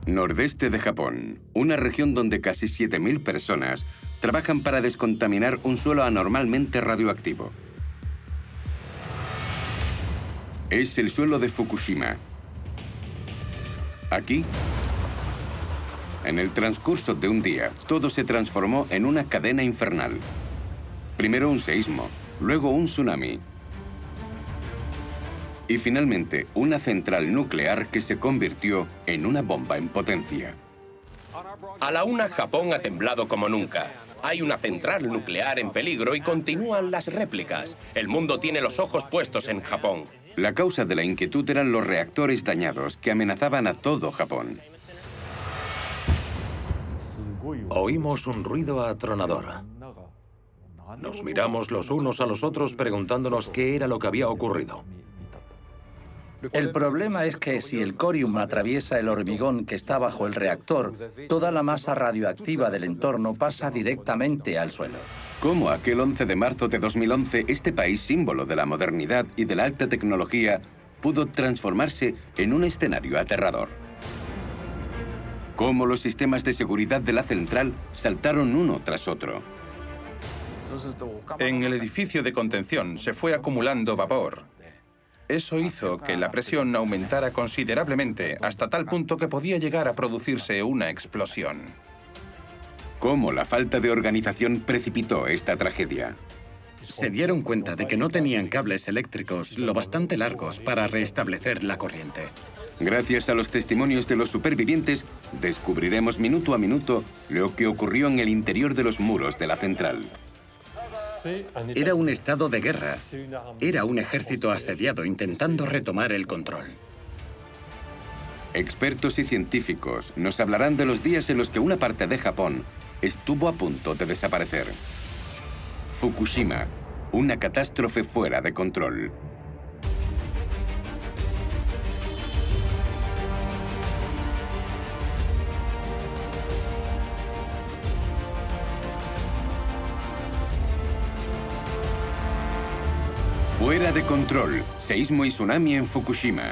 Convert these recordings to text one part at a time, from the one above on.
Nordeste de Japón, una región donde casi 7.000 personas trabajan para descontaminar un suelo anormalmente radioactivo. Es el suelo de Fukushima. Aquí, en el transcurso de un día, todo se transformó en una cadena infernal. Primero un seísmo, luego un tsunami. Y finalmente, una central nuclear que se convirtió en una bomba en potencia. A la una, Japón ha temblado como nunca. Hay una central nuclear en peligro y continúan las réplicas. El mundo tiene los ojos puestos en Japón. La causa de la inquietud eran los reactores dañados que amenazaban a todo Japón. Oímos un ruido atronador. Nos miramos los unos a los otros preguntándonos qué era lo que había ocurrido. El problema es que si el corium atraviesa el hormigón que está bajo el reactor, toda la masa radioactiva del entorno pasa directamente al suelo. ¿Cómo aquel 11 de marzo de 2011 este país símbolo de la modernidad y de la alta tecnología pudo transformarse en un escenario aterrador? ¿Cómo los sistemas de seguridad de la central saltaron uno tras otro? En el edificio de contención se fue acumulando vapor. Eso hizo que la presión aumentara considerablemente hasta tal punto que podía llegar a producirse una explosión. ¿Cómo la falta de organización precipitó esta tragedia? Se dieron cuenta de que no tenían cables eléctricos lo bastante largos para restablecer la corriente. Gracias a los testimonios de los supervivientes, descubriremos minuto a minuto lo que ocurrió en el interior de los muros de la central. Era un estado de guerra. Era un ejército asediado intentando retomar el control. Expertos y científicos nos hablarán de los días en los que una parte de Japón estuvo a punto de desaparecer. Fukushima, una catástrofe fuera de control. Fuera de control, seísmo y tsunami en Fukushima.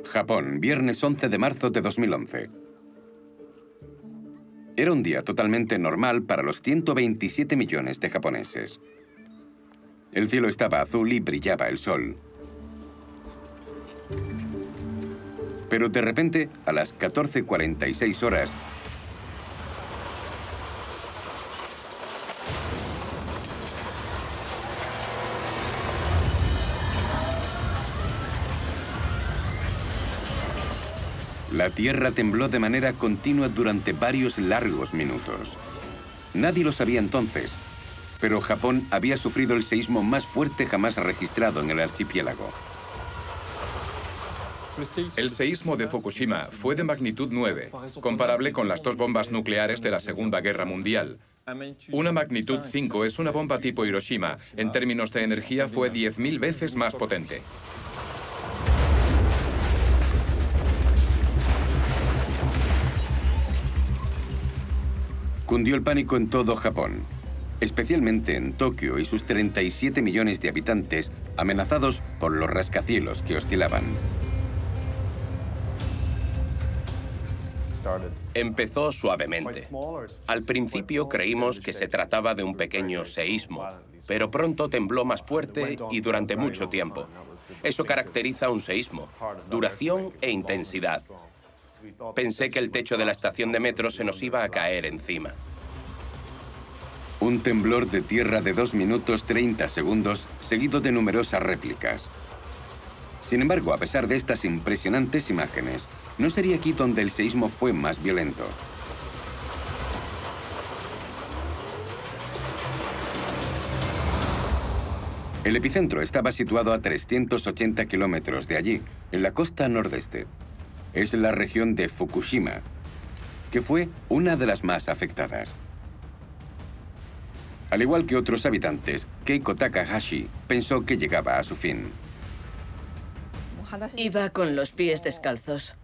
Japón, viernes 11 de marzo de 2011. Era un día totalmente normal para los 127 millones de japoneses. El cielo estaba azul y brillaba el sol. Pero de repente, a las 14:46 horas, la Tierra tembló de manera continua durante varios largos minutos. Nadie lo sabía entonces, pero Japón había sufrido el seísmo más fuerte jamás registrado en el archipiélago. El seísmo de Fukushima fue de magnitud 9, comparable con las dos bombas nucleares de la Segunda Guerra Mundial. Una magnitud 5 es una bomba tipo Hiroshima. En términos de energía fue 10.000 veces más potente. Cundió el pánico en todo Japón, especialmente en Tokio y sus 37 millones de habitantes amenazados por los rascacielos que oscilaban. Empezó suavemente. Al principio creímos que se trataba de un pequeño seísmo, pero pronto tembló más fuerte y durante mucho tiempo. Eso caracteriza un seísmo: duración e intensidad. Pensé que el techo de la estación de metro se nos iba a caer encima. Un temblor de tierra de 2 minutos 30 segundos, seguido de numerosas réplicas. Sin embargo, a pesar de estas impresionantes imágenes, no sería aquí donde el seísmo fue más violento. El epicentro estaba situado a 380 kilómetros de allí, en la costa nordeste. Es la región de Fukushima, que fue una de las más afectadas. Al igual que otros habitantes, Keiko Takahashi pensó que llegaba a su fin. Iba con los pies descalzos.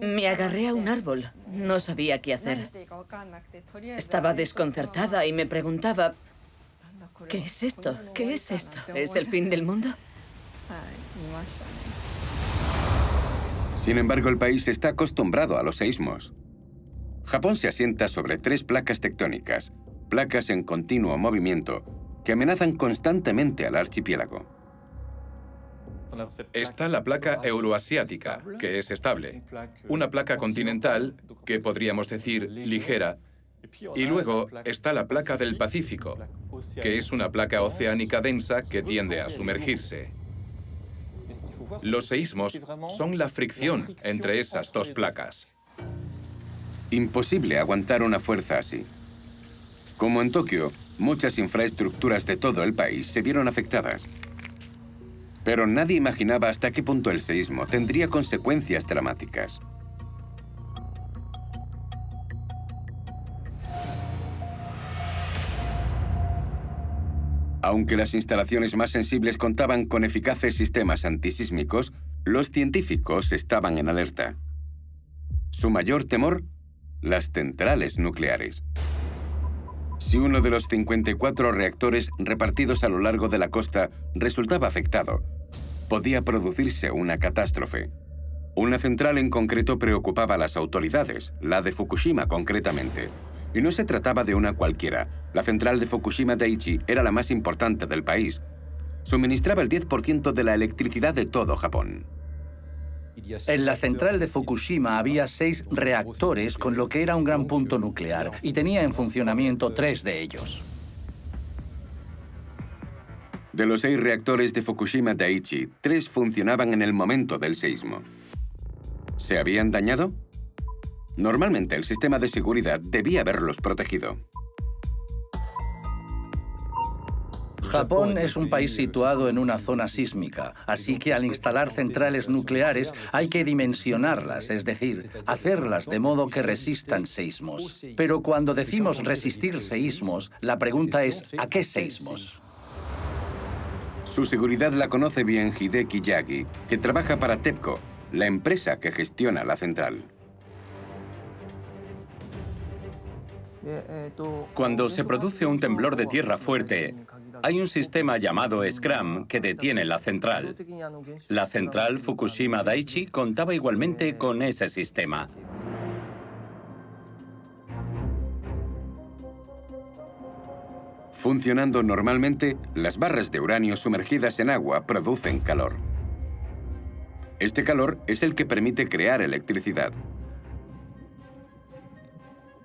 Me agarré a un árbol. No sabía qué hacer. Estaba desconcertada y me preguntaba, ¿qué es esto? ¿Qué es esto? ¿Es el fin del mundo? Sin embargo, el país está acostumbrado a los seísmos. Japón se asienta sobre 3 placas tectónicas, placas en continuo movimiento, que amenazan constantemente al archipiélago. Está la placa euroasiática, que es estable. Una placa continental, que podríamos decir ligera. Y luego está la placa del Pacífico, que es una placa oceánica densa que tiende a sumergirse. Los seísmos son la fricción entre esas 2 placas. Imposible aguantar una fuerza así. Como en Tokio, muchas infraestructuras de todo el país se vieron afectadas. Pero nadie imaginaba hasta qué punto el seísmo tendría consecuencias dramáticas. Aunque las instalaciones más sensibles contaban con eficaces sistemas antisísmicos, los científicos estaban en alerta. Su mayor temor: las centrales nucleares. Si uno de los 54 reactores repartidos a lo largo de la costa resultaba afectado, podía producirse una catástrofe. Una central en concreto preocupaba a las autoridades, la de Fukushima concretamente. Y no se trataba de una cualquiera. La central de Fukushima Daiichi era la más importante del país. Suministraba el 10% de la electricidad de todo Japón. En la central de Fukushima había 6 reactores, con lo que era un gran punto nuclear, y tenía en funcionamiento 3 de ellos. De los 6 reactores de Fukushima Daiichi, 3 funcionaban en el momento del seísmo. ¿Se habían dañado? Normalmente el sistema de seguridad debía haberlos protegido. Japón es un país situado en una zona sísmica, así que al instalar centrales nucleares hay que dimensionarlas, es decir, hacerlas de modo que resistan seísmos. Pero cuando decimos resistir seísmos, la pregunta es ¿a qué seísmos? Su seguridad la conoce bien Hideki Yagi, que trabaja para TEPCO, la empresa que gestiona la central. Cuando se produce un temblor de tierra fuerte, hay un sistema llamado SCRAM que detiene la central. La central Fukushima Daiichi contaba igualmente con ese sistema. Funcionando normalmente, las barras de uranio sumergidas en agua producen calor. Este calor es el que permite crear electricidad.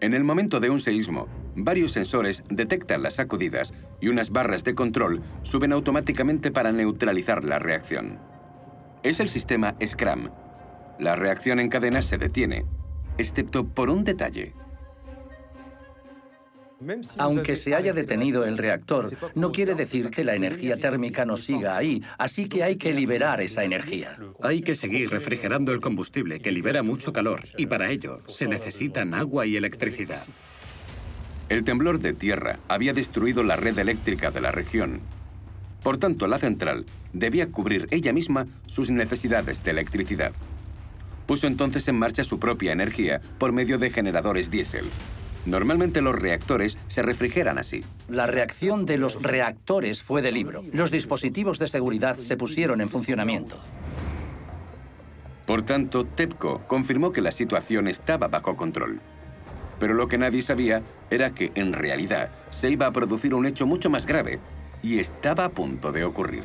En el momento de un seísmo, varios sensores detectan las sacudidas y unas barras de control suben automáticamente para neutralizar la reacción. Es el sistema SCRAM. La reacción en cadena se detiene, excepto por un detalle. Aunque se haya detenido el reactor, no quiere decir que la energía térmica no siga ahí, así que hay que liberar esa energía. Hay que seguir refrigerando el combustible, que libera mucho calor, y para ello se necesitan agua y electricidad. El temblor de tierra había destruido la red eléctrica de la región. Por tanto, la central debía cubrir ella misma sus necesidades de electricidad. Puso entonces en marcha su propia energía por medio de generadores diésel. Normalmente los reactores se refrigeran así. La reacción de los reactores fue de libro. Los dispositivos de seguridad se pusieron en funcionamiento. Por tanto, TEPCO confirmó que la situación estaba bajo control. Pero lo que nadie sabía era que, en realidad, se iba a producir un hecho mucho más grave y estaba a punto de ocurrir.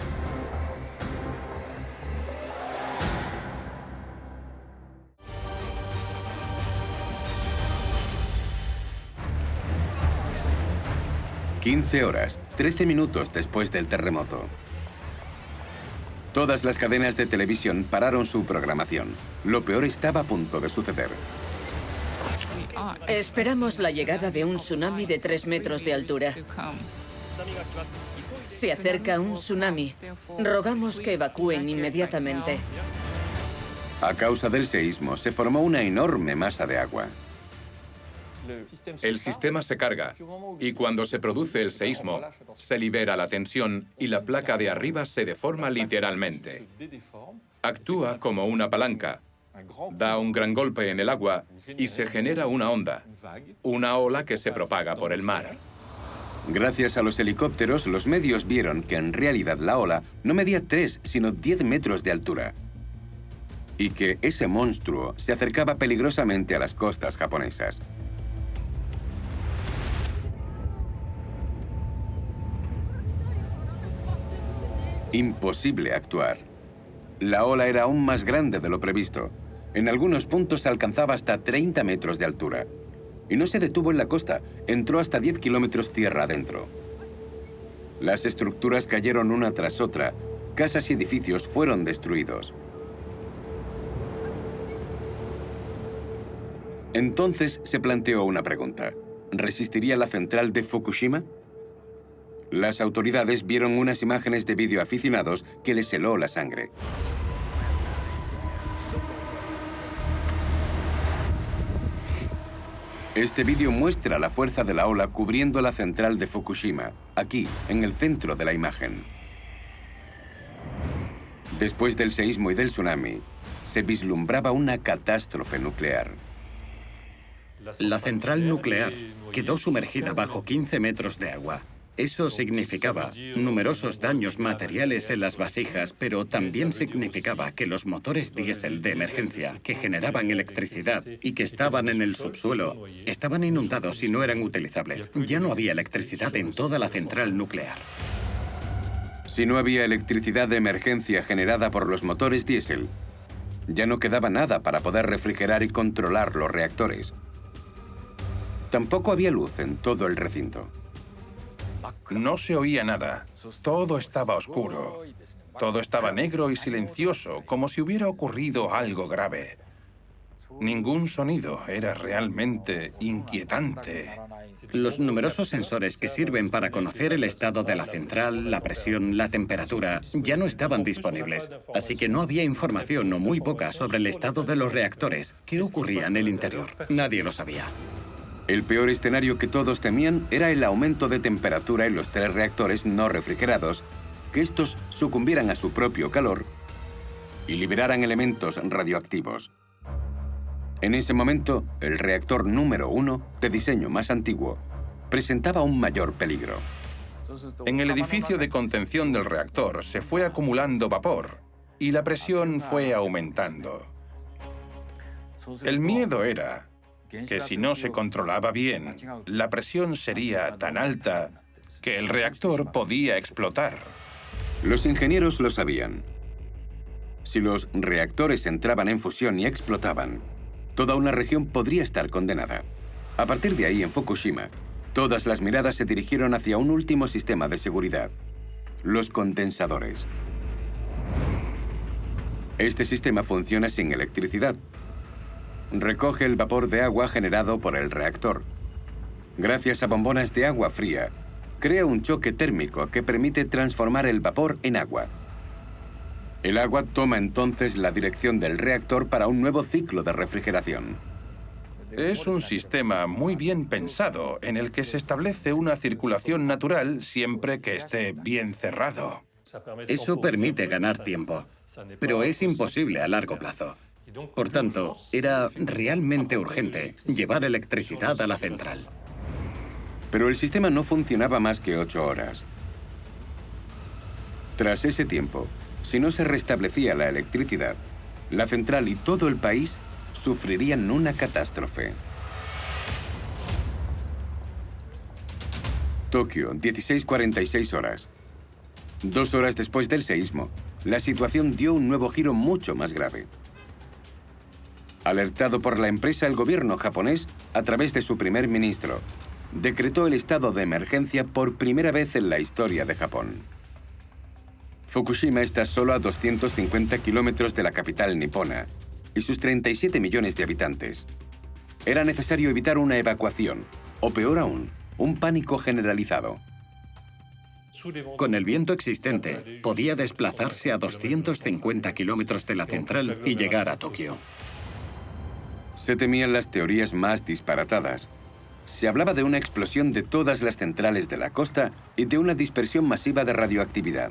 ...15 horas, 13 minutos después del terremoto. Todas las cadenas de televisión pararon su programación. Lo peor estaba a punto de suceder. Esperamos la llegada de un tsunami de 3 metros de altura. Se acerca un tsunami. Rogamos que evacúen inmediatamente. A causa del seísmo, se formó una enorme masa de agua. El sistema se carga y cuando se produce el seísmo, se libera la tensión y la placa de arriba se deforma literalmente. Actúa como una palanca, da un gran golpe en el agua y se genera una onda, una ola que se propaga por el mar. Gracias a los helicópteros, los medios vieron que en realidad la ola no medía 3, sino 10 metros de altura. Y que ese monstruo se acercaba peligrosamente a las costas japonesas. Imposible actuar. La ola era aún más grande de lo previsto. En algunos puntos alcanzaba hasta 30 metros de altura. Y no se detuvo en la costa, entró hasta 10 kilómetros tierra adentro. Las estructuras cayeron una tras otra, casas y edificios fueron destruidos. Entonces se planteó una pregunta. ¿Resistiría la central de Fukushima? Las autoridades vieron unas imágenes de videoaficionados que les heló la sangre. Este vídeo muestra la fuerza de la ola cubriendo la central de Fukushima, aquí, en el centro de la imagen. Después del seísmo y del tsunami, se vislumbraba una catástrofe nuclear. La central nuclear quedó sumergida bajo 15 metros de agua. Eso significaba numerosos daños materiales en las vasijas, pero también significaba que los motores diésel de emergencia que generaban electricidad y que estaban en el subsuelo estaban inundados y no eran utilizables. Ya no había electricidad en toda la central nuclear. Si no había electricidad de emergencia generada por los motores diésel, ya no quedaba nada para poder refrigerar y controlar los reactores. Tampoco había luz en todo el recinto. No se oía nada. Todo estaba oscuro. Todo estaba negro y silencioso, como si hubiera ocurrido algo grave. Ningún sonido. Era realmente inquietante. Los numerosos sensores que sirven para conocer el estado de la central, la presión, la temperatura, ya no estaban disponibles. Así que no había información o muy poca sobre el estado de los reactores. ¿Qué ocurría en el interior? Nadie lo sabía. El peor escenario que todos temían era el aumento de temperatura en los 3 reactores no refrigerados, que estos sucumbieran a su propio calor y liberaran elementos radioactivos. En ese momento, el reactor número 1, de diseño más antiguo, presentaba un mayor peligro. En el edificio de contención del reactor se fue acumulando vapor y la presión fue aumentando. El miedo era que si no se controlaba bien, la presión sería tan alta que el reactor podía explotar. Los ingenieros lo sabían. Si los reactores entraban en fusión y explotaban, toda una región podría estar condenada. A partir de ahí, en Fukushima, todas las miradas se dirigieron hacia un último sistema de seguridad: los condensadores. Este sistema funciona sin electricidad. Recoge el vapor de agua generado por el reactor. Gracias a bombonas de agua fría, crea un choque térmico que permite transformar el vapor en agua. El agua toma entonces la dirección del reactor para un nuevo ciclo de refrigeración. Es un sistema muy bien pensado en el que se establece una circulación natural siempre que esté bien cerrado. Eso permite ganar tiempo, pero es imposible a largo plazo. Por tanto, era realmente urgente llevar electricidad a la central. Pero el sistema no funcionaba más que 8 horas. Tras ese tiempo, si no se restablecía la electricidad, la central y todo el país sufrirían una catástrofe. Tokio, 16:46 horas. 2 horas después del seísmo, la situación dio un nuevo giro mucho más grave. Alertado por la empresa, el gobierno japonés, a través de su primer ministro, decretó el estado de emergencia por primera vez en la historia de Japón. Fukushima está solo a 250 kilómetros de la capital nipona y sus 37 millones de habitantes. Era necesario evitar una evacuación, o peor aún, un pánico generalizado. Con el viento existente, podía desplazarse a 250 kilómetros de la central y llegar a Tokio. Se temían las teorías más disparatadas. Se hablaba de una explosión de todas las centrales de la costa y de una dispersión masiva de radioactividad.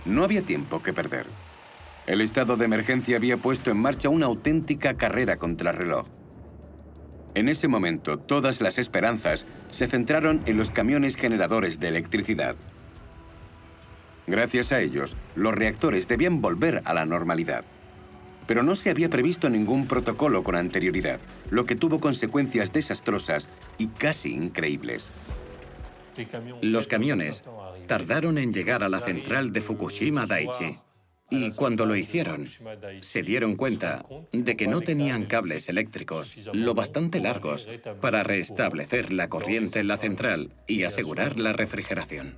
No había tiempo que perder. El estado de emergencia había puesto en marcha una auténtica carrera contra el reloj. En ese momento, todas las esperanzas se centraron en los camiones generadores de electricidad. Gracias a ellos, los reactores debían volver a la normalidad. Pero no se había previsto ningún protocolo con anterioridad, lo que tuvo consecuencias desastrosas y casi increíbles. Los camiones tardaron en llegar a la central de Fukushima Daiichi. Y cuando lo hicieron, se dieron cuenta de que no tenían cables eléctricos lo bastante largos para restablecer la corriente en la central y asegurar la refrigeración.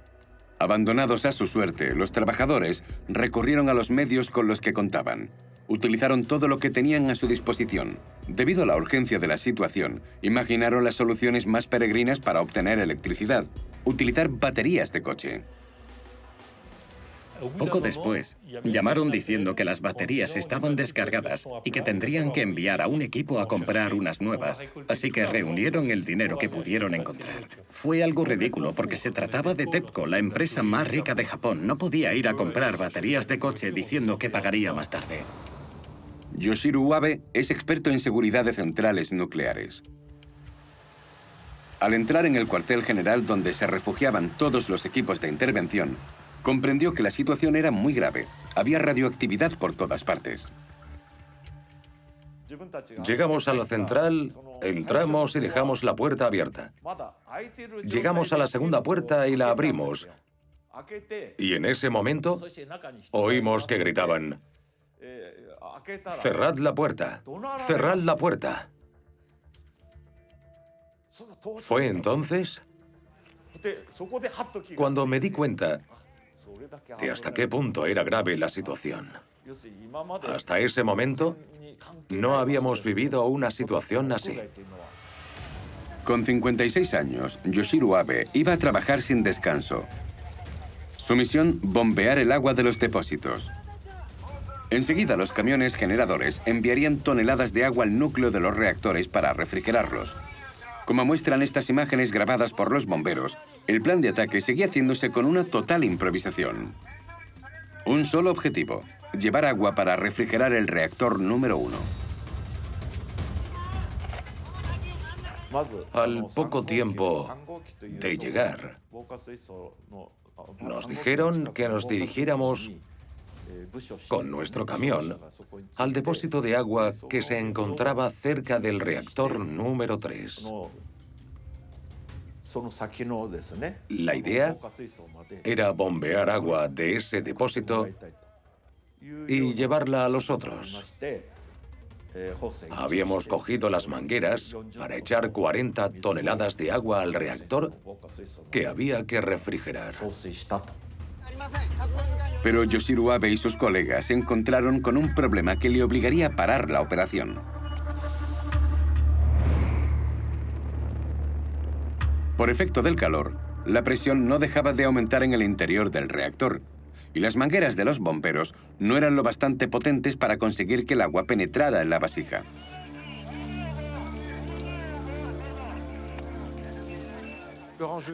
Abandonados a su suerte, los trabajadores recurrieron a los medios con los que contaban. Utilizaron todo lo que tenían a su disposición. Debido a la urgencia de la situación, imaginaron las soluciones más peregrinas para obtener electricidad: utilizar baterías de coche. Poco después, llamaron diciendo que las baterías estaban descargadas y que tendrían que enviar a un equipo a comprar unas nuevas, así que reunieron el dinero que pudieron encontrar. Fue algo ridículo porque se trataba de TEPCO, la empresa más rica de Japón. No podía ir a comprar baterías de coche diciendo que pagaría más tarde. Yoshiro Abe es experto en seguridad de centrales nucleares. Al entrar en el cuartel general donde se refugiaban todos los equipos de intervención, comprendió que la situación era muy grave. Había radioactividad por todas partes. Llegamos a la central, entramos y dejamos la puerta abierta. Llegamos a la segunda puerta y la abrimos. Y en ese momento, oímos que gritaban: «Cerrad la puerta, cerrad la puerta». Fue entonces cuando me di cuenta de hasta qué punto era grave la situación. Hasta ese momento, no habíamos vivido una situación así. Con 56 años, Yoshiro Abe iba a trabajar sin descanso. Su misión, bombear el agua de los depósitos. Enseguida, los camiones generadores enviarían toneladas de agua al núcleo de los reactores para refrigerarlos. Como muestran estas imágenes grabadas por los bomberos, el plan de ataque seguía haciéndose con una total improvisación. Un solo objetivo: llevar agua para refrigerar el reactor número 1. Al poco tiempo de llegar, nos dijeron que nos dirigiéramos con nuestro camión al depósito de agua que se encontraba cerca del reactor número 3. La idea era bombear agua de ese depósito y llevarla a los otros. Habíamos cogido las mangueras para echar 40 toneladas de agua al reactor que había que refrigerar. Pero Yoshiro Abe y sus colegas se encontraron con un problema que le obligaría a parar la operación. Por efecto del calor, la presión no dejaba de aumentar en el interior del reactor, y las mangueras de los bomberos no eran lo bastante potentes para conseguir que el agua penetrara en la vasija.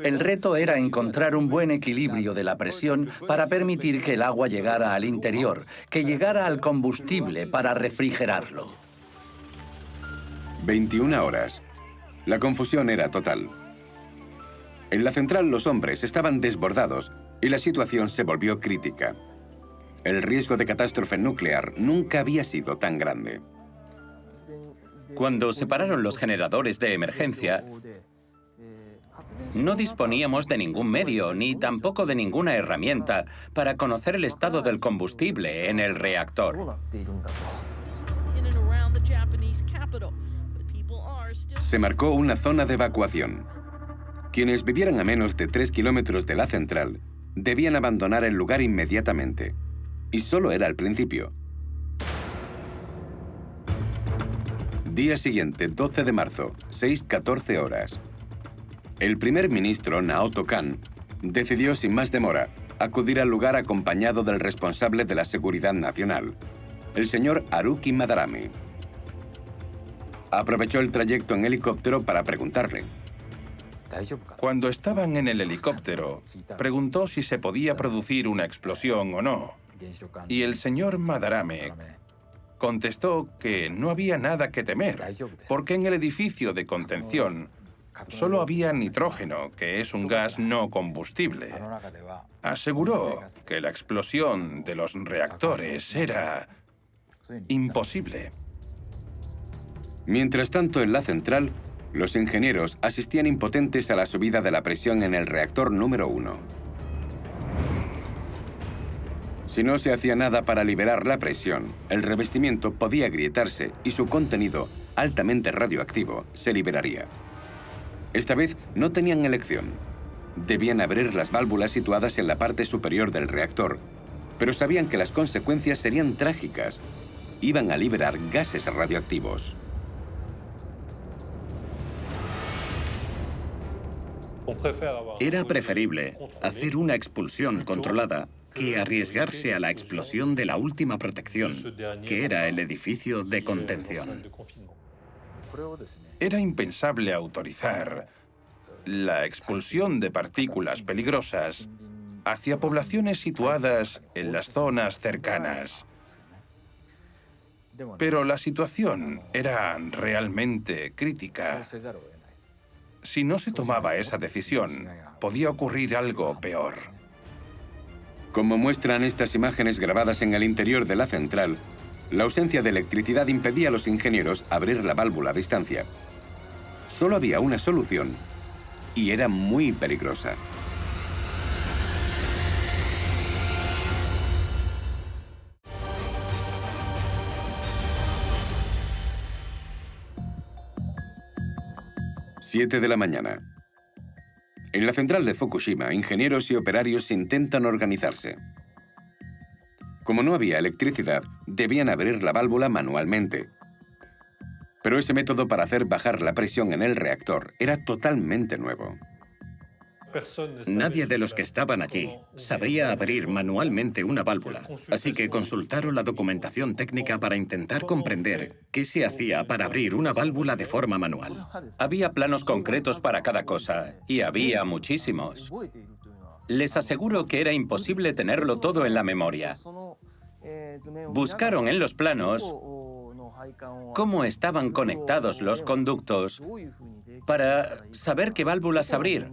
El reto era encontrar un buen equilibrio de la presión para permitir que el agua llegara al interior, que llegara al combustible para refrigerarlo. 21 horas. La confusión era total. En la central los hombres estaban desbordados y la situación se volvió crítica. El riesgo de catástrofe nuclear nunca había sido tan grande. Cuando se pararon los generadores de emergencia, no disponíamos de ningún medio ni tampoco de ninguna herramienta para conocer el estado del combustible en el reactor. Se marcó una zona de evacuación. Quienes vivieran a menos de 3 kilómetros de la central debían abandonar el lugar inmediatamente. Y solo era el principio. Día siguiente, 12 de marzo, 6:14 horas. El primer ministro, Naoto Kan, decidió sin más demora acudir al lugar acompañado del responsable de la seguridad nacional, el señor Haruki Madarame. Aprovechó el trayecto en helicóptero para preguntarle. Cuando estaban en el helicóptero, preguntó si se podía producir una explosión o no. Y el señor Madarame contestó que no había nada que temer, porque en el edificio de contención solo había nitrógeno, que es un gas no combustible. Aseguró que la explosión de los reactores era imposible. Mientras tanto, en la central, los ingenieros asistían impotentes a la subida de la presión en el reactor número 1. Si no se hacía nada para liberar la presión, el revestimiento podía agrietarse y su contenido, altamente radioactivo, se liberaría. Esta vez no tenían elección. Debían abrir las válvulas situadas en la parte superior del reactor, pero sabían que las consecuencias serían trágicas. Iban a liberar gases radioactivos. Era preferible hacer una expulsión controlada que arriesgarse a la explosión de la última protección, que era el edificio de contención. Era impensable autorizar la expulsión de partículas peligrosas hacia poblaciones situadas en las zonas cercanas. Pero la situación era realmente crítica. Si no se tomaba esa decisión, podía ocurrir algo peor. Como muestran estas imágenes grabadas en el interior de la central, la ausencia de electricidad impedía a los ingenieros abrir la válvula a distancia. Solo había una solución, y era muy peligrosa. Siete de la mañana. En la central de Fukushima, ingenieros y operarios intentan organizarse. Como no había electricidad, debían abrir la válvula manualmente. Pero ese método para hacer bajar la presión en el reactor era totalmente nuevo. Nadie de los que estaban allí sabría abrir manualmente una válvula, así que consultaron la documentación técnica para intentar comprender qué se hacía para abrir una válvula de forma manual. Había planos concretos para cada cosa, y había muchísimos. Les aseguro que era imposible tenerlo todo en la memoria. Buscaron en los planos cómo estaban conectados los conductos para saber qué válvulas abrir,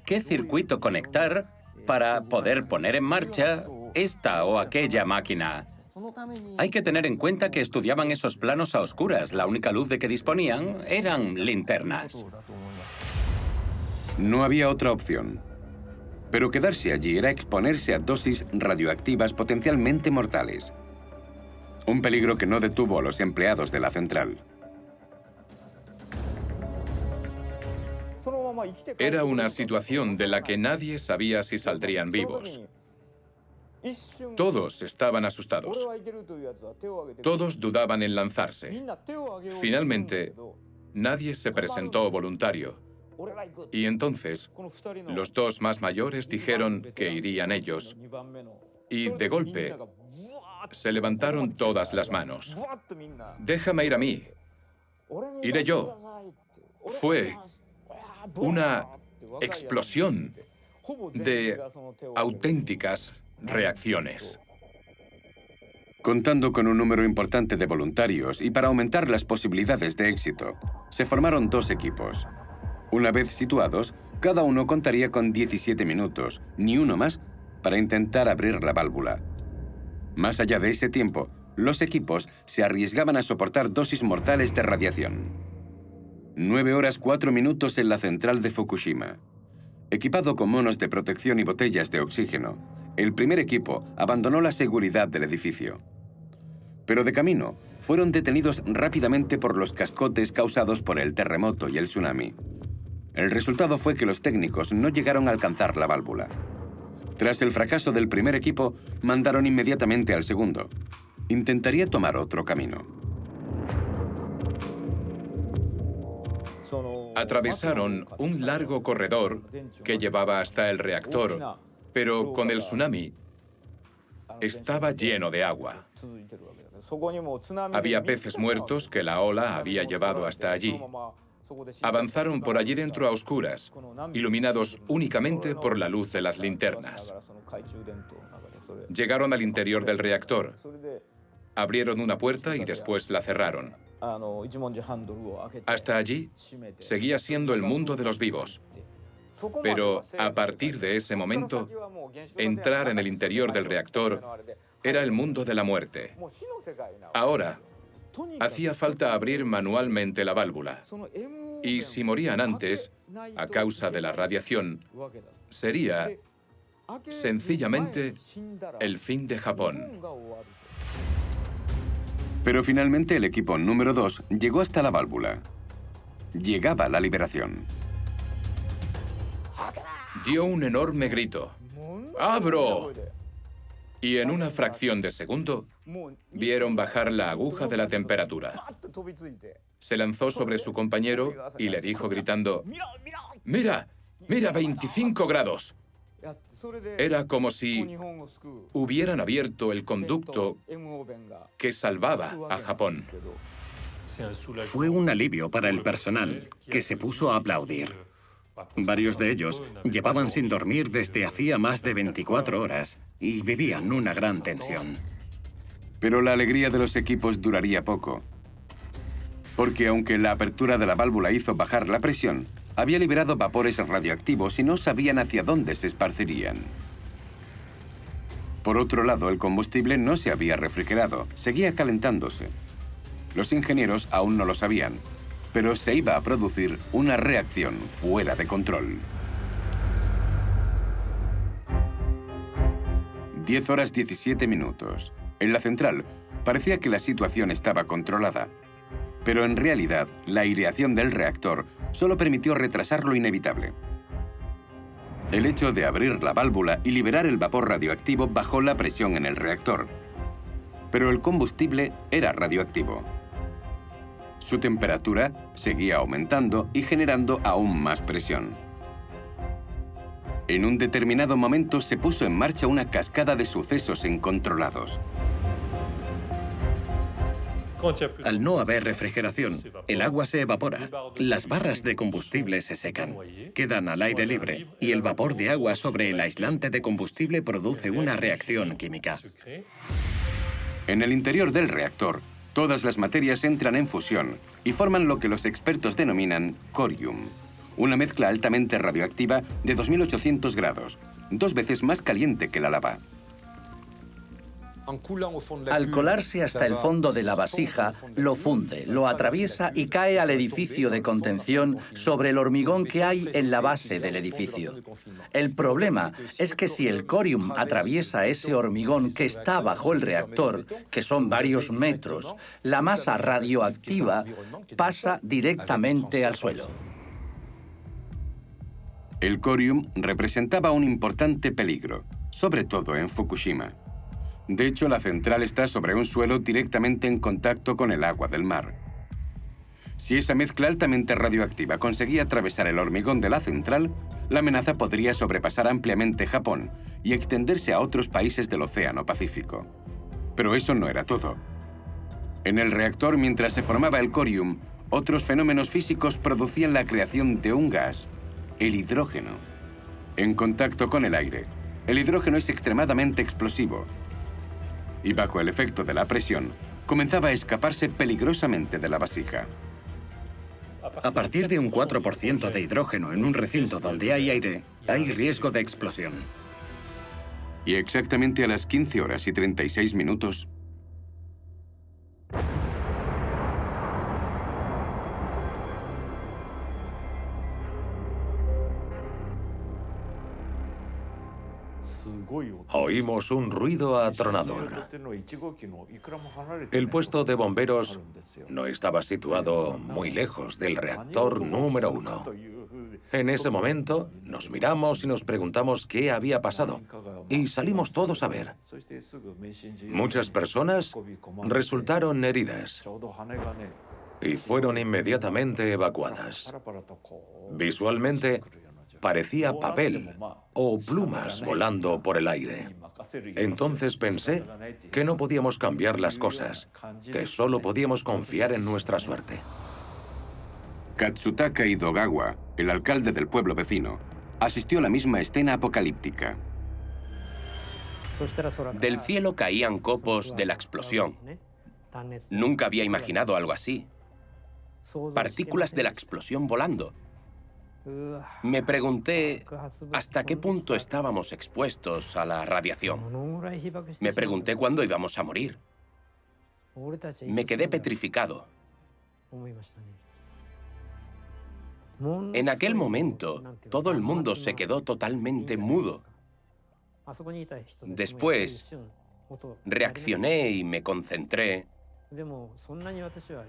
qué circuito conectar para poder poner en marcha esta o aquella máquina. Hay que tener en cuenta que estudiaban esos planos a oscuras. La única luz de que disponían eran linternas. No había otra opción. Pero quedarse allí era exponerse a dosis radioactivas potencialmente mortales. Un peligro que no detuvo a los empleados de la central. Era una situación de la que nadie sabía si saldrían vivos. Todos estaban asustados. Todos dudaban en lanzarse. Finalmente, nadie se presentó voluntario. Y entonces, los dos más mayores dijeron que irían ellos. Y de golpe, se levantaron todas las manos. «Déjame ir a mí. Iré yo». Fue una explosión de auténticas reacciones. Contando con un número importante de voluntarios y para aumentar las posibilidades de éxito, se formaron dos equipos. Una vez situados, cada uno contaría con 17 minutos, ni uno más, para intentar abrir la válvula. Más allá de ese tiempo, los equipos se arriesgaban a soportar dosis mortales de radiación. 9 horas 4 minutos en la central de Fukushima. Equipado con monos de protección y botellas de oxígeno, el primer equipo abandonó la seguridad del edificio. Pero de camino, fueron detenidos rápidamente por los cascotes causados por el terremoto y el tsunami. El resultado fue que los técnicos no llegaron a alcanzar la válvula. Tras el fracaso del primer equipo, mandaron inmediatamente al segundo. Intentaría tomar otro camino. Atravesaron un largo corredor que llevaba hasta el reactor, pero con el tsunami estaba lleno de agua. Había peces muertos que la ola había llevado hasta allí. Avanzaron por allí dentro a oscuras, iluminados únicamente por la luz de las linternas. Llegaron al interior del reactor Abrieron una puerta y después la cerraron. Hasta allí seguía siendo el mundo de los vivos. Pero a partir de ese momento, entrar en el interior del reactor era el mundo de la muerte. Ahora, hacía falta abrir manualmente la válvula. Y si morían antes, a causa de la radiación, sería sencillamente el fin de Japón. Pero finalmente el equipo número 2 llegó hasta la válvula. Llegaba la liberación. Dio un enorme grito. ¡Abro! Y en una fracción de segundo, vieron bajar la aguja de la temperatura. Se lanzó sobre su compañero y le dijo gritando, ¡Mira! ¡Mira, 25 grados! Era como si hubieran abierto el conducto que salvaba a Japón. Fue un alivio para el personal, que se puso a aplaudir. Varios de ellos llevaban sin dormir desde hacía más de 24 horas y vivían una gran tensión. Pero la alegría de los equipos duraría poco. Porque aunque la apertura de la válvula hizo bajar la presión, había liberado vapores radioactivos y no sabían hacia dónde se esparcirían. Por otro lado, el combustible no se había refrigerado, seguía calentándose. Los ingenieros aún no lo sabían, pero se iba a producir una reacción fuera de control. 10 horas 17 minutos. En la central, parecía que la situación estaba controlada. Pero en realidad, la aireación del reactor solo permitió retrasar lo inevitable. El hecho de abrir la válvula y liberar el vapor radioactivo bajó la presión en el reactor. Pero el combustible era radioactivo. Su temperatura seguía aumentando y generando aún más presión. En un determinado momento se puso en marcha una cascada de sucesos incontrolados. Al no haber refrigeración, el agua se evapora, las barras de combustible se secan, quedan al aire libre y el vapor de agua sobre el aislante de combustible produce una reacción química. En el interior del reactor, todas las materias entran en fusión y forman lo que los expertos denominan corium, una mezcla altamente radioactiva de 2800 grados, 2 veces más caliente que la lava. Al colarse hasta el fondo de la vasija, lo funde, lo atraviesa y cae al edificio de contención sobre el hormigón que hay en la base del edificio. El problema es que si el corium atraviesa ese hormigón que está bajo el reactor, que son varios metros, la masa radioactiva pasa directamente al suelo. El corium representaba un importante peligro, sobre todo en Fukushima. De hecho, la central está sobre un suelo directamente en contacto con el agua del mar. Si esa mezcla altamente radioactiva conseguía atravesar el hormigón de la central, la amenaza podría sobrepasar ampliamente Japón y extenderse a otros países del Océano Pacífico. Pero eso no era todo. En el reactor, mientras se formaba el corium, otros fenómenos físicos producían la creación de un gas, el hidrógeno. En contacto con el aire, el hidrógeno es extremadamente explosivo. Y bajo el efecto de la presión, comenzaba a escaparse peligrosamente de la vasija. A partir de un 4% de hidrógeno en un recinto donde hay aire, hay riesgo de explosión. Y exactamente a las 15 horas y 36 minutos... Oímos un ruido atronador. El puesto de bomberos no estaba situado muy lejos del reactor número 1. En ese momento, nos miramos y nos preguntamos qué había pasado, y salimos todos a ver. Muchas personas resultaron heridas y fueron inmediatamente evacuadas. Visualmente, parecía papel o plumas volando por el aire. Entonces pensé que no podíamos cambiar las cosas, que solo podíamos confiar en nuestra suerte. Katsutaka Hidogawa, el alcalde del pueblo vecino, asistió a la misma escena apocalíptica. Del cielo caían copos de la explosión. Nunca había imaginado algo así. Partículas de la explosión volando. Me pregunté hasta qué punto estábamos expuestos a la radiación. Me pregunté cuándo íbamos a morir. Me quedé petrificado. En aquel momento, todo el mundo se quedó totalmente mudo. Después, reaccioné y me concentré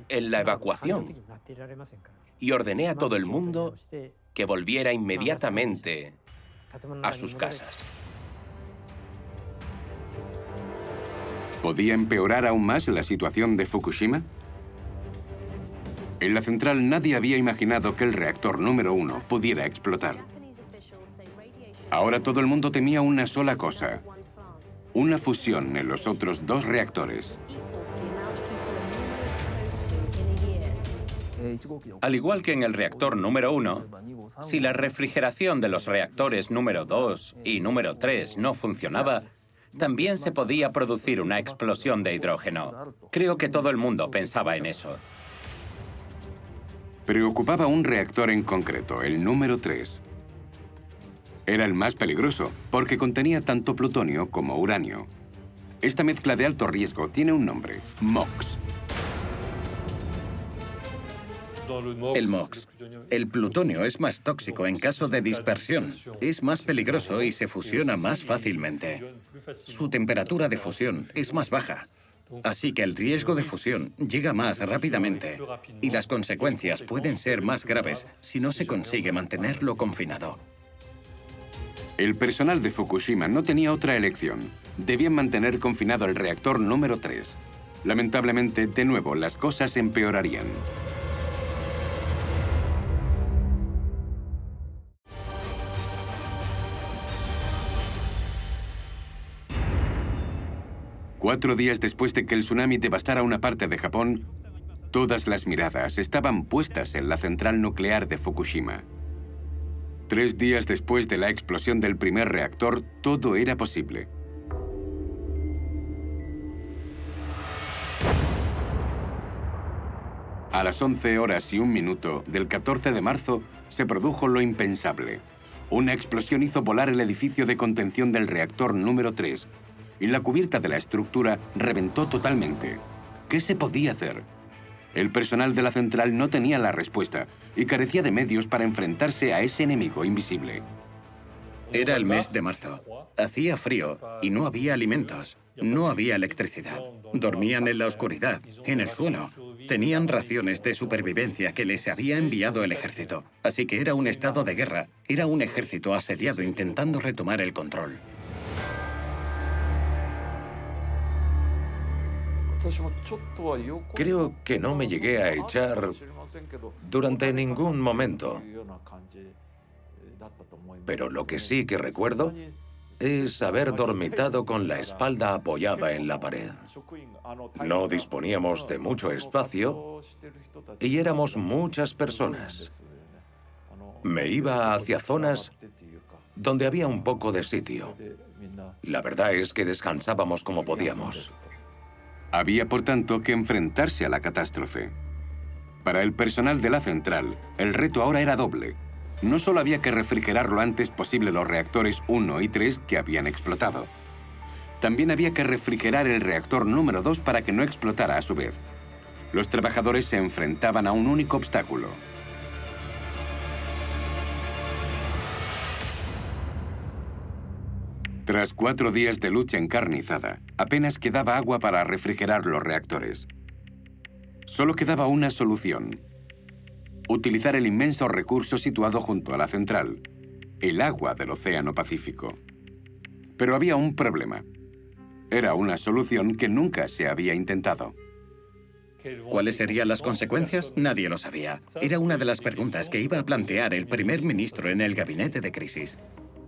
en la evacuación y ordené a todo el mundo que volviera inmediatamente a sus casas. ¿Podía empeorar aún más la situación de Fukushima? En la central nadie había imaginado que el reactor número 1 pudiera explotar. Ahora todo el mundo temía una sola cosa: una fusión en los otros 2 reactores. Al igual que en el reactor número 1, si la refrigeración de los reactores número 2 y número 3 no funcionaba, también se podía producir una explosión de hidrógeno. Creo que todo el mundo pensaba en eso. Preocupaba un reactor en concreto, el número 3. Era el más peligroso, porque contenía tanto plutonio como uranio. Esta mezcla de alto riesgo tiene un nombre: MOX. El MOX. El plutonio es más tóxico en caso de dispersión. Es más peligroso y se fusiona más fácilmente. Su temperatura de fusión es más baja. Así que el riesgo de fusión llega más rápidamente y las consecuencias pueden ser más graves si no se consigue mantenerlo confinado. El personal de Fukushima no tenía otra elección. Debían mantener confinado el reactor número 3. Lamentablemente, de nuevo, las cosas empeorarían. Cuatro días después de que el tsunami devastara una parte de Japón, todas las miradas estaban puestas en la central nuclear de Fukushima. 3 días después de la explosión del primer reactor, todo era posible. A las 11:01 del 14 de marzo se produjo lo impensable. Una explosión hizo volar el edificio de contención del reactor número 3 y la cubierta de la estructura reventó totalmente. ¿Qué se podía hacer? El personal de la central no tenía la respuesta y carecía de medios para enfrentarse a ese enemigo invisible. Era el mes de marzo. Hacía frío y no había alimentos. No había electricidad. Dormían en la oscuridad, en el suelo. Tenían raciones de supervivencia que les había enviado el ejército. Así que era un estado de guerra. Era un ejército asediado intentando retomar el control. Creo que no me llegué a echar durante ningún momento. Pero lo que sí que recuerdo es haber dormitado con la espalda apoyada en la pared. No disponíamos de mucho espacio y éramos muchas personas. Me iba hacia zonas donde había un poco de sitio. La verdad es que descansábamos como podíamos. Había, por tanto, que enfrentarse a la catástrofe. Para el personal de la central, el reto ahora era doble. No solo había que refrigerar lo antes posible los reactores 1 y 3 que habían explotado. También había que refrigerar el reactor número 2 para que no explotara a su vez. Los trabajadores se enfrentaban a un único obstáculo. Tras 4 días de lucha encarnizada, apenas quedaba agua para refrigerar los reactores. Solo quedaba una solución: utilizar el inmenso recurso situado junto a la central, el agua del Océano Pacífico. Pero había un problema. Era una solución que nunca se había intentado. ¿Cuáles serían las consecuencias? Nadie lo sabía. Era una de las preguntas que iba a plantear el primer ministro en el gabinete de crisis.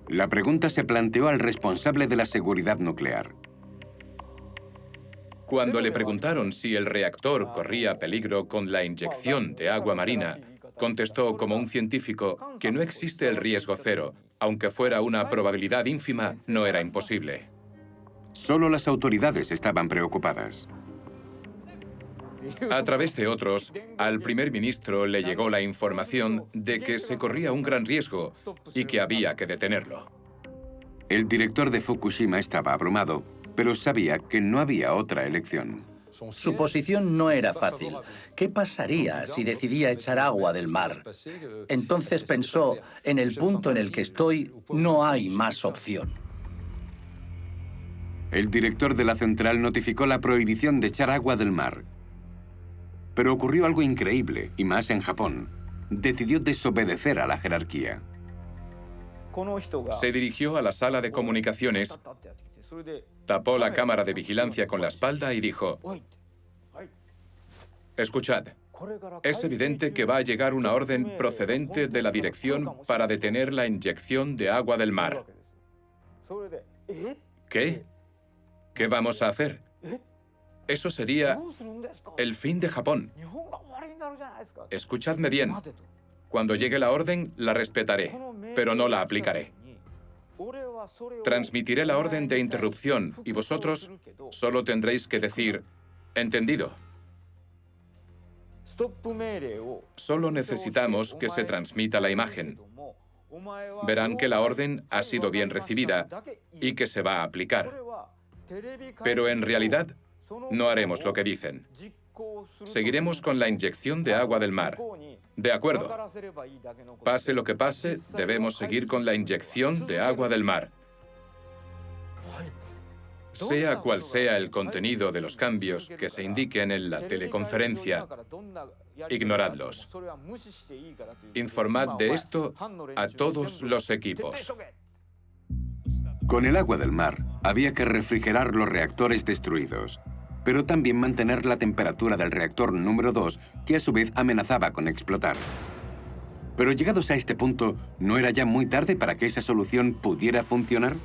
La pregunta se planteó al responsable de la seguridad nuclear. Cuando le preguntaron si el reactor corría peligro con la inyección de agua marina, contestó como un científico que no existe el riesgo cero. Aunque fuera una probabilidad ínfima, no era imposible. Solo las autoridades estaban preocupadas. A través de otros, al primer ministro le llegó la información de que se corría un gran riesgo y que había que detenerlo. El director de Fukushima estaba abrumado, pero sabía que no había otra elección. Su posición no era fácil. ¿Qué pasaría si decidía echar agua del mar? Entonces pensó, en el punto en el que estoy, no hay más opción. El director de la central notificó la prohibición de echar agua del mar. Pero ocurrió algo increíble, y más en Japón. Decidió desobedecer a la jerarquía. Se dirigió a la sala de comunicaciones, tapó la cámara de vigilancia con la espalda y dijo: escuchad, es evidente que va a llegar una orden procedente de la dirección para detener la inyección de agua del mar. ¿Qué? ¿Qué vamos a hacer? Eso sería el fin de Japón. Escuchadme bien. Cuando llegue la orden, la respetaré, pero no la aplicaré. Transmitiré la orden de interrupción y vosotros solo tendréis que decir, entendido. Solo necesitamos que se transmita la imagen. Verán que la orden ha sido bien recibida y que se va a aplicar. Pero en realidad, no haremos lo que dicen. Seguiremos con la inyección de agua del mar. De acuerdo. Pase lo que pase, debemos seguir con la inyección de agua del mar. Sea cual sea el contenido de los cambios que se indiquen en la teleconferencia, ignoradlos. Informad de esto a todos los equipos. Con el agua del mar, había que refrigerar los reactores destruidos, pero también mantener la temperatura del reactor número 2, que a su vez amenazaba con explotar. Pero llegados a este punto, ¿no era ya muy tarde para que esa solución pudiera funcionar?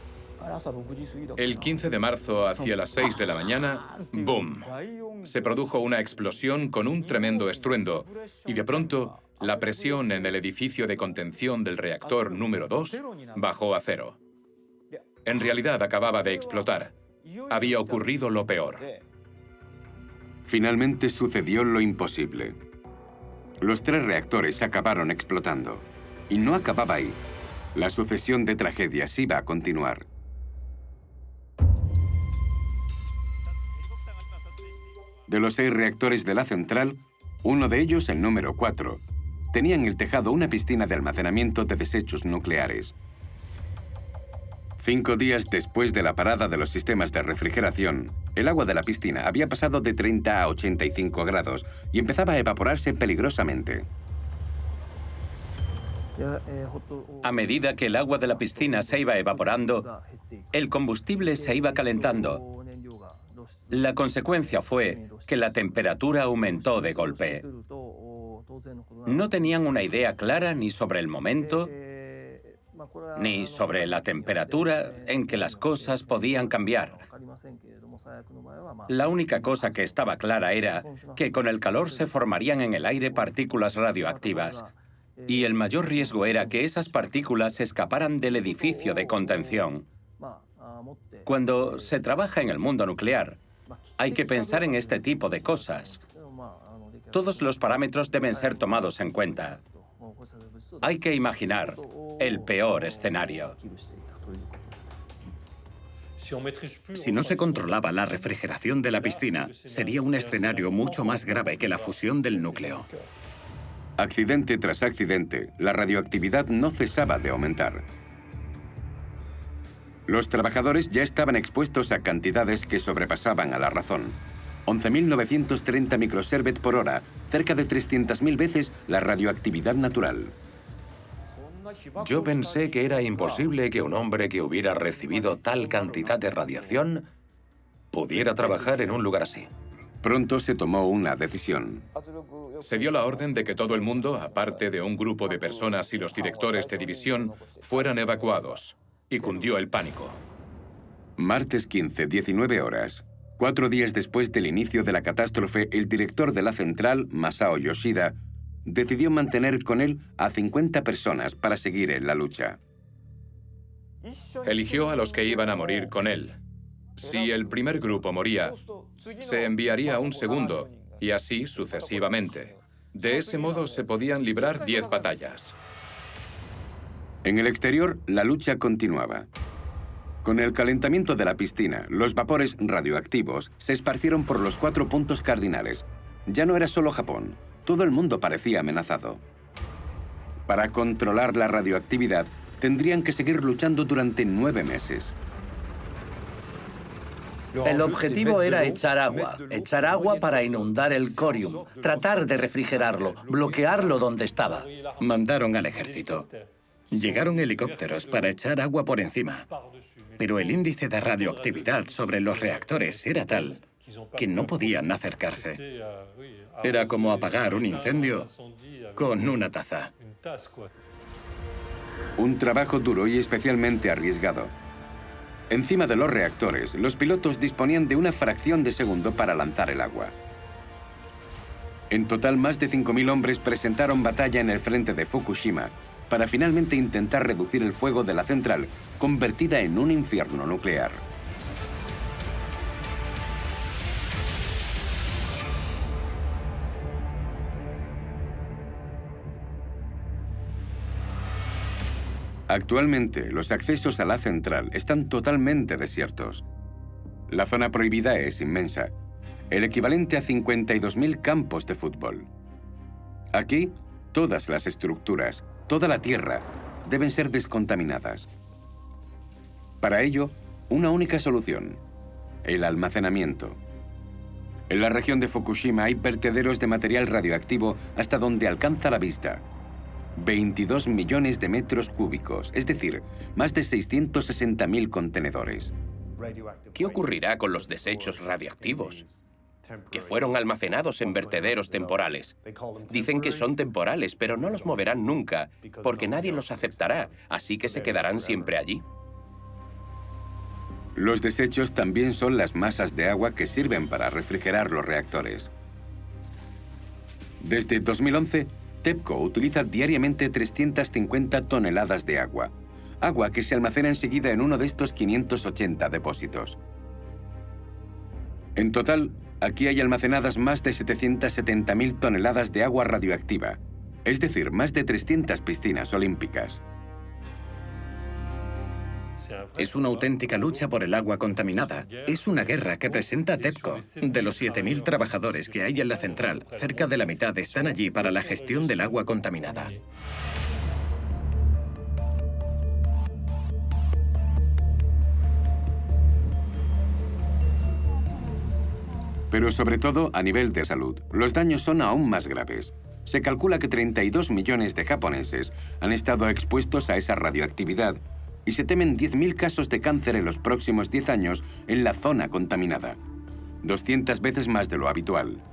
El 15 de marzo, hacia las 6 de la mañana, ¡boom! Se produjo una explosión con un tremendo estruendo y de pronto la presión en el edificio de contención del reactor número 2 bajó a cero. En realidad acababa de explotar. Había ocurrido lo peor. Finalmente sucedió lo imposible. Los 3 reactores acabaron explotando. Y no acababa ahí. La sucesión de tragedias iba a continuar. De los 6 reactores de la central, uno de ellos, el número 4, tenía en el tejado una piscina de almacenamiento de desechos nucleares. 5 días después de la parada de los sistemas de refrigeración, el agua de la piscina había pasado de 30 a 85 grados y empezaba a evaporarse peligrosamente. A medida que el agua de la piscina se iba evaporando, el combustible se iba calentando. La consecuencia fue que la temperatura aumentó de golpe. No tenían una idea clara ni sobre el momento, ni sobre la temperatura en que las cosas podían cambiar. La única cosa que estaba clara era que con el calor se formarían en el aire partículas radioactivas, y el mayor riesgo era que esas partículas escaparan del edificio de contención. Cuando se trabaja en el mundo nuclear, hay que pensar en este tipo de cosas. Todos los parámetros deben ser tomados en cuenta. Hay que imaginar el peor escenario. Si no se controlaba la refrigeración de la piscina, sería un escenario mucho más grave que la fusión del núcleo. Accidente tras accidente, la radioactividad no cesaba de aumentar. Los trabajadores ya estaban expuestos a cantidades que sobrepasaban a la razón. 11.930 microsievert por hora, cerca de 300.000 veces la radioactividad natural. Yo pensé que era imposible que un hombre que hubiera recibido tal cantidad de radiación pudiera trabajar en un lugar así. Pronto se tomó una decisión. Se dio la orden de que todo el mundo, aparte de un grupo de personas y los directores de división, fueran evacuados. Y cundió el pánico. Martes 15, 19 horas. 4 días después del inicio de la catástrofe, el director de la central, Masao Yoshida, decidió mantener con él a 50 personas para seguir en la lucha. Eligió a los que iban a morir con él. Si el primer grupo moría, se enviaría un segundo, y así sucesivamente. De ese modo se podían librar 10 batallas. En el exterior, la lucha continuaba. Con el calentamiento de la piscina, los vapores radioactivos se esparcieron por los 4 puntos cardinales. Ya no era solo Japón, todo el mundo parecía amenazado. Para controlar la radioactividad, tendrían que seguir luchando durante 9 meses. El objetivo era echar agua para inundar el corium, tratar de refrigerarlo, bloquearlo donde estaba. Mandaron al ejército. Llegaron helicópteros para echar agua por encima. Pero el índice de radioactividad sobre los reactores era tal que no podían acercarse. Era como apagar un incendio con una taza. Un trabajo duro y especialmente arriesgado. Encima de los reactores, los pilotos disponían de una fracción de segundo para lanzar el agua. En total, más de 5.000 hombres presentaron batalla en el frente de Fukushima para finalmente intentar reducir el fuego de la central, convertida en un infierno nuclear. Actualmente, los accesos a la central están totalmente desiertos. La zona prohibida es inmensa, el equivalente a 52.000 campos de fútbol. Aquí, todas las estructuras, toda la tierra, deben ser descontaminadas. Para ello, una única solución: el almacenamiento. En la región de Fukushima hay vertederos de material radioactivo hasta donde alcanza la vista. 22 millones de metros cúbicos, es decir, más de 660.000 contenedores. ¿Qué ocurrirá con los desechos radiactivos que fueron almacenados en vertederos temporales? Dicen que son temporales, pero no los moverán nunca, porque nadie los aceptará, así que se quedarán siempre allí. Los desechos también son las masas de agua que sirven para refrigerar los reactores. Desde 2011, TEPCO utiliza diariamente 350 toneladas de agua. Agua que se almacena enseguida en uno de estos 580 depósitos. En total, aquí hay almacenadas más de 770.000 toneladas de agua radioactiva, es decir, más de 300 piscinas olímpicas. Es una auténtica lucha por el agua contaminada. Es una guerra que presenta TEPCO. De los 7.000 trabajadores que hay en la central, cerca de la mitad están allí para la gestión del agua contaminada. Pero sobre todo a nivel de salud, los daños son aún más graves. Se calcula que 32 millones de japoneses han estado expuestos a esa radioactividad y se temen 10.000 casos de cáncer en los próximos 10 años en la zona contaminada, 200 veces más de lo habitual.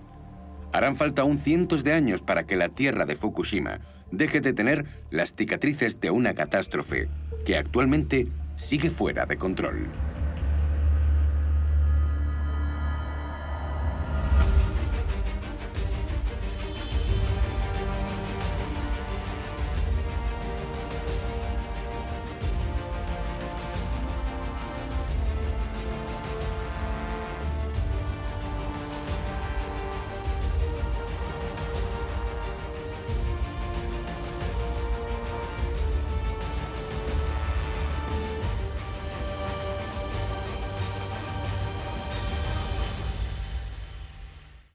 Harán falta aún cientos de años para que la tierra de Fukushima deje de tener las cicatrices de una catástrofe que actualmente sigue fuera de control.